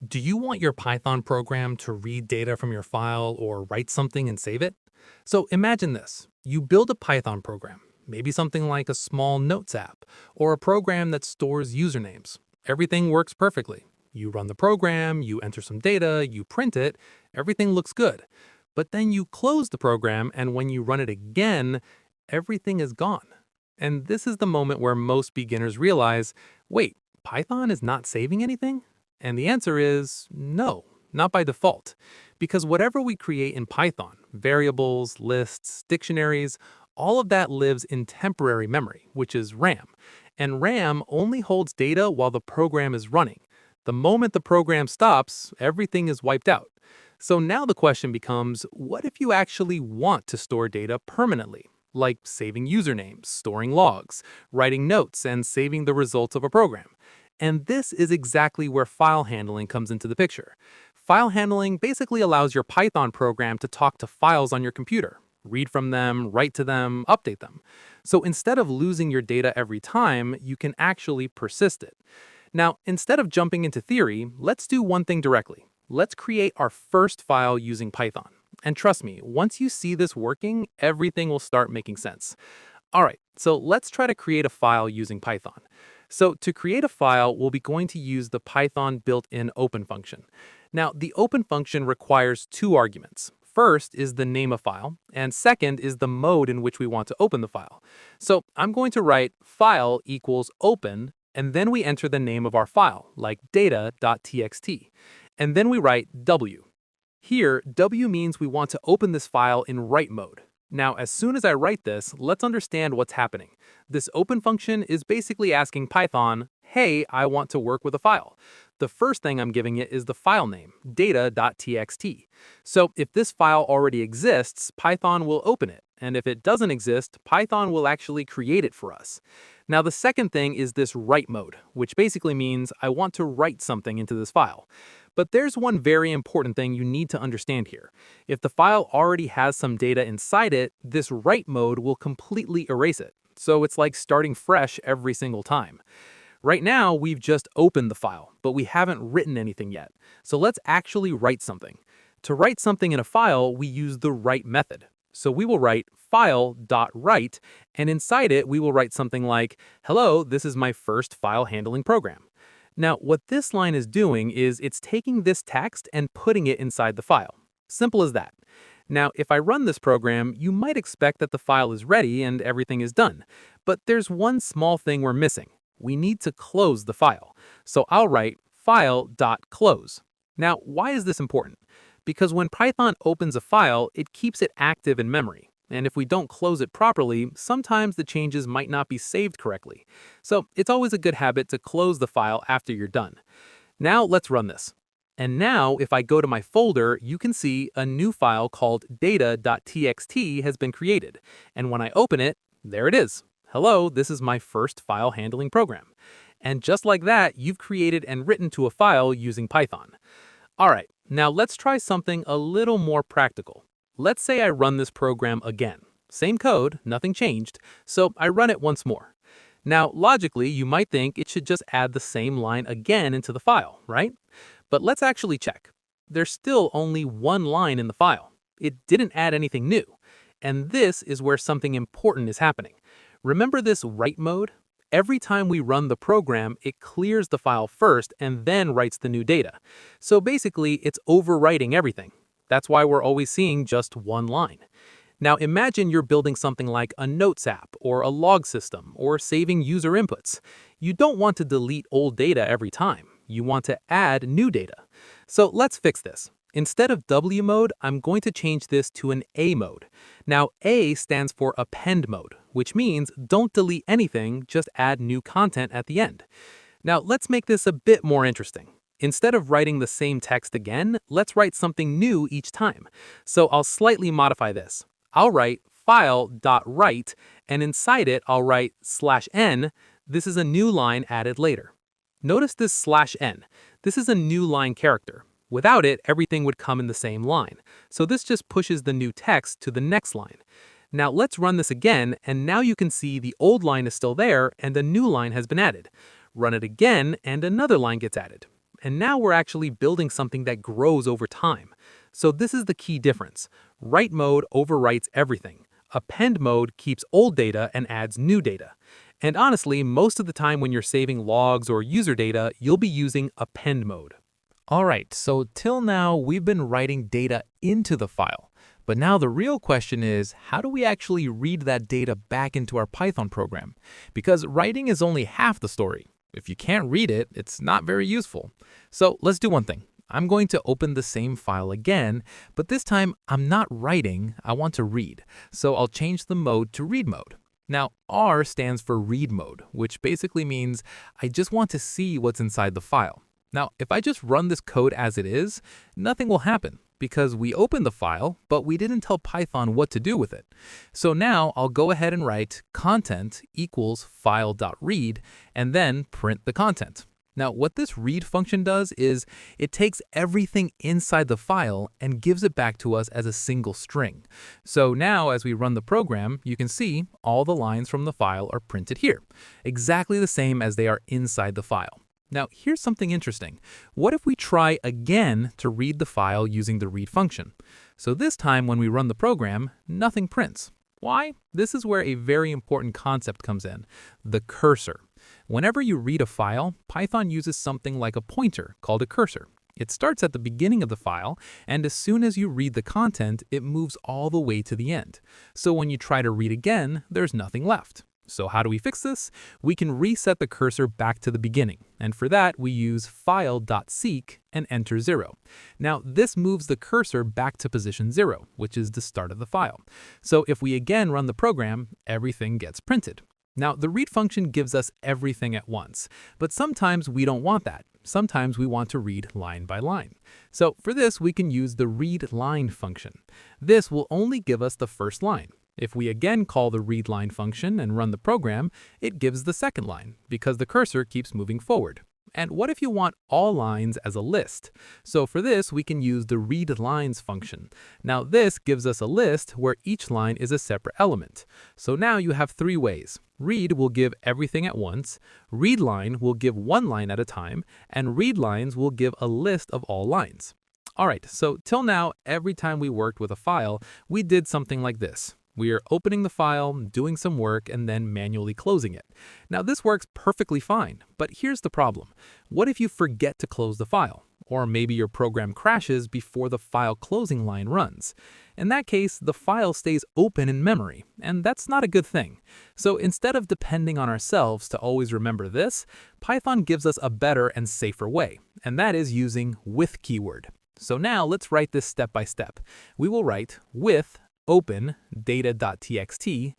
Do you want your Python program to read data from your file or write something and save it? So imagine this. You build a Python program, maybe something like a small notes app or a program that stores usernames. Everything works perfectly. You run the program, you enter some data, you print it, everything looks good. But then you close the program, and when you run it again, everything is gone. And this is the moment where most beginners realize, wait, Python is not saving anything? And the answer is no, not by default. Because whatever we create in Python, variables, lists, dictionaries, all of that lives in temporary memory, which is RAM. And RAM only holds data while the program is running. The moment the program stops, everything is wiped out. So now the question becomes, what if you actually want to store data permanently? Like saving usernames, storing logs, writing notes, and saving the results of a program. And this is exactly where file handling comes into the picture. File handling basically allows your Python program to talk to files on your computer, read from them, write to them, update them. So instead of losing your data every time, you can actually persist it. Now, instead of jumping into theory, let's do one thing directly. Let's create our first file using Python. And trust me, once you see this working, everything will start making sense. All right, so let's try to create a file using Python. So to create a file, we'll be going to use the Python built-in open function. Now, the open function requires two arguments. First is the name of file, and second is the mode in which we want to open the file. So I'm going to write file equals open, and then we enter the name of our file, like data.txt. And then we write W. Here, W means we want to open this file in write mode. Now, as soon as I write this, let's understand what's happening. This open function is basically asking Python, hey, I want to work with a file. The first thing I'm giving it is the file name, data.txt. So if this file already exists, Python will open it. And if it doesn't exist, Python will actually create it for us. Now, the second thing is this write mode, which basically means I want to write something into this file. But there's one very important thing you need to understand here. If the file already has some data inside it, this write mode will completely erase it. So it's like starting fresh every single time. Right now, we've just opened the file, but we haven't written anything yet. So let's actually write something. To write something in a file, we use the write method. So we will write file.write, and inside it, we will write something like, hello, this is my first file handling program. Now, what this line is doing is it's taking this text and putting it inside the file. Simple as that. Now, if I run this program, you might expect that the file is ready and everything is done. But there's one small thing we're missing. We need to close the file. So I'll write file.close. Now, why is this important? Because when Python opens a file, it keeps it active in memory. And if we don't close it properly, sometimes the changes might not be saved correctly. So it's always a good habit to close the file after you're done. Now let's run this. And now if I go to my folder, you can see a new file called data.txt has been created. And when I open it, there it is. Hello, this is my first file handling program. And just like that, you've created and written to a file using Python. All right, now let's try something a little more practical. Let's say I run this program again. Same code, nothing changed, so I run it once more. Now, logically, you might think it should just add the same line again into the file, right? But let's actually check. There's still only one line in the file. It didn't add anything new. And this is where something important is happening. Remember this write mode? Every time we run the program, it clears the file first and then writes the new data. So basically, it's overwriting everything. That's why we're always seeing just one line. Now imagine you're building something like a notes app or a log system or saving user inputs. You don't want to delete old data every time. You want to add new data. So let's fix this. Instead of W mode, I'm going to change this to an A mode. Now A stands for append mode, which means don't delete anything, just add new content at the end. Now let's make this a bit more interesting. Instead of writing the same text again, let's write something new each time. So I'll slightly modify this. I'll write file.write, and inside it I'll write /n. This is a new line added later. Notice this /n. This is a new line character. Without it, everything would come in the same line. So this just pushes the new text to the next line. Now let's run this again, and now you can see the old line is still there and a new line has been added. Run it again, and another line gets added. and now we're actually building something that grows over time. So this is the key difference. Write mode overwrites everything. Append mode keeps old data and adds new data. And honestly, most of the time when you're saving logs or user data, you'll be using append mode. All right, so till now, we've been writing data into the file. But now the real question is, how do we actually read that data back into our Python program? Because writing is only half the story. If you can't read it, it's not very useful. So let's do one thing. I'm going to open the same file again, but this time I'm not writing, I want to read. So I'll change the mode to read mode. Now, R stands for read mode, which basically means I just want to see what's inside the file. Now, if I just run this code as it is, nothing will happen because we opened the file, but we didn't tell Python what to do with it. So now I'll go ahead and write content equals file.read and then print the content. Now, what this read function does is it takes everything inside the file and gives it back to us as a single string. So now as we run the program, you can see all the lines from the file are printed here, exactly the same as they are inside the file. Now, here's something interesting. What if we try again to read the file using the read function? So this time when we run the program, nothing prints. Why? This is where a very important concept comes in, the cursor. Whenever you read a file, Python uses something like a pointer called a cursor. It starts at the beginning of the file, and as soon as you read the content, it moves all the way to the end. So when you try to read again, there's nothing left. So how do we fix this? We can reset the cursor back to the beginning, and for that we use file.seek and enter 0. Now this moves the cursor back to position 0, which is the start of the file. So if we again run the program, everything gets printed. Now the read function gives us everything at once, but sometimes we don't want that. Sometimes we want to read line by line. So for this we can use the read line function. This will only give us the first line. If we again call the readLine function and run the program, it gives the second line because the cursor keeps moving forward. And what if you want all lines as a list? So for this, we can use the readLines function. Now this gives us a list where each line is a separate element. So now you have three ways. Read will give everything at once, readLine will give one line at a time, and readLines will give a list of all lines. All right, so till now, every time we worked with a file, we did something like this. We are opening the file, doing some work, and then manually closing it. Now this works perfectly fine, but here's the problem. What if you forget to close the file? Or maybe your program crashes before the file closing line runs. In that case, the file stays open in memory, and that's not a good thing. So instead of depending on ourselves to always remember this, Python gives us a better and safer way, and that is using with keyword. So now let's write this step by step. We will write with open data.txt,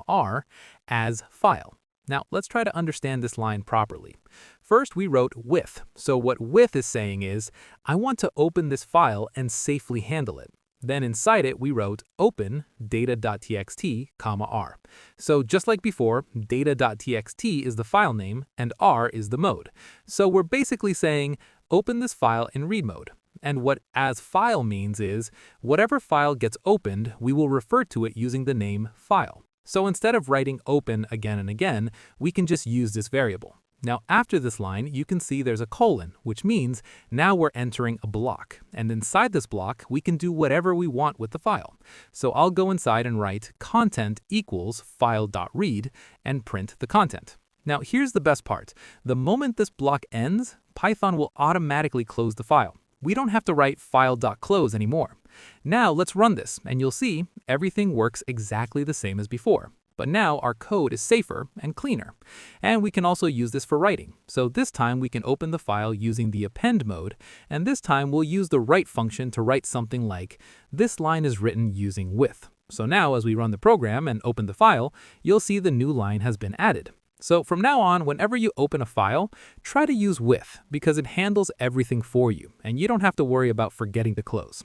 R as file. Now let's try to understand this line properly. First we wrote with. So what with is saying is, I want to open this file and safely handle it. Then inside it we wrote open data.txt, R. So just like before, data.txt is the file name and R is the mode. So we're basically saying open this file in read mode. And what as file means is, whatever file gets opened, we will refer to it using the name file. So instead of writing open again and again, we can just use this variable. Now after this line, you can see there's a colon, which means now we're entering a block. And inside this block, we can do whatever we want with the file. So I'll go inside and write content equals file.read and print the content. Now here's the best part. The moment this block ends, Python will automatically close the file. We don't have to write file.close anymore. Now let's run this, and you'll see everything works exactly the same as before. But now our code is safer and cleaner. And we can also use this for writing. So this time we can open the file using the append mode, and this time we'll use the write function to write something like, this line is written using with. So now as we run the program and open the file, you'll see the new line has been added. So from now on, whenever you open a file, try to use with because it handles everything for you and you don't have to worry about forgetting to close.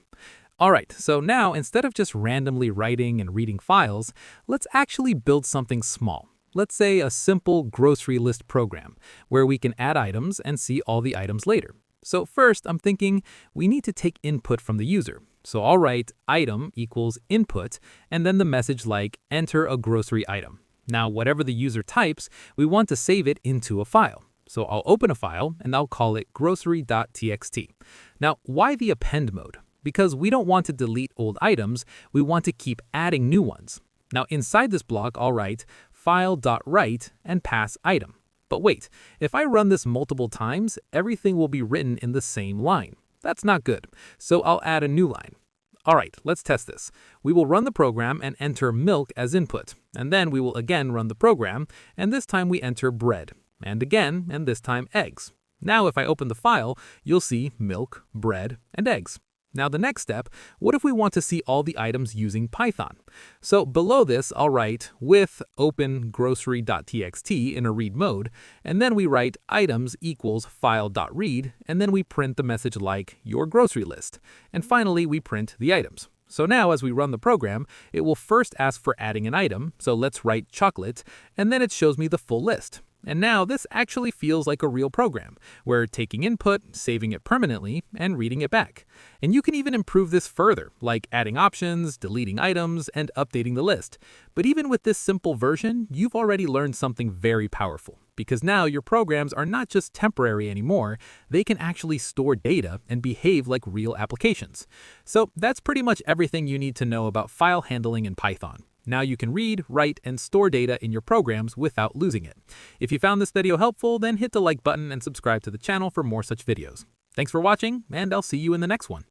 All right, so now instead of just randomly writing and reading files, let's actually build something small. Let's say a simple grocery list program where we can add items and see all the items later. So first, I'm thinking we need to take input from the user. So I'll write item equals input and then the message like enter a grocery item. Now, whatever the user types, we want to save it into a file. So I'll open a file and I'll call it grocery.txt. Now, why the append mode? Because we don't want to delete old items, we want to keep adding new ones. Now inside this block, I'll write file.write and pass item. But wait, if I run this multiple times, everything will be written in the same line. That's not good. So I'll add a new line. All right, let's test this. We will run the program and enter milk as input. And then we will again run the program, and this time we enter bread. And again, and this time eggs. Now if I open the file, you'll see milk, bread, and eggs. Now the next step, what if we want to see all the items using Python? So below this, I'll write with open grocery.txt in a read mode, and then we write items equals file.read, and then we print the message like your grocery list. And finally, we print the items. So now as we run the program, it will first ask for adding an item, so let's write chocolate, and then it shows me the full list. And now this actually feels like a real program. We're taking input, saving it permanently, and reading it back. And you can even improve this further, like adding options, deleting items, and updating the list. But even with this simple version, you've already learned something very powerful. Because now your programs are not just temporary anymore, they can actually store data and behave like real applications. So that's pretty much everything you need to know about file handling in Python. Now you can read, write, and store data in your programs without losing it. If you found this video helpful, then hit the like button and subscribe to the channel for more such videos. Thanks for watching, and I'll see you in the next one.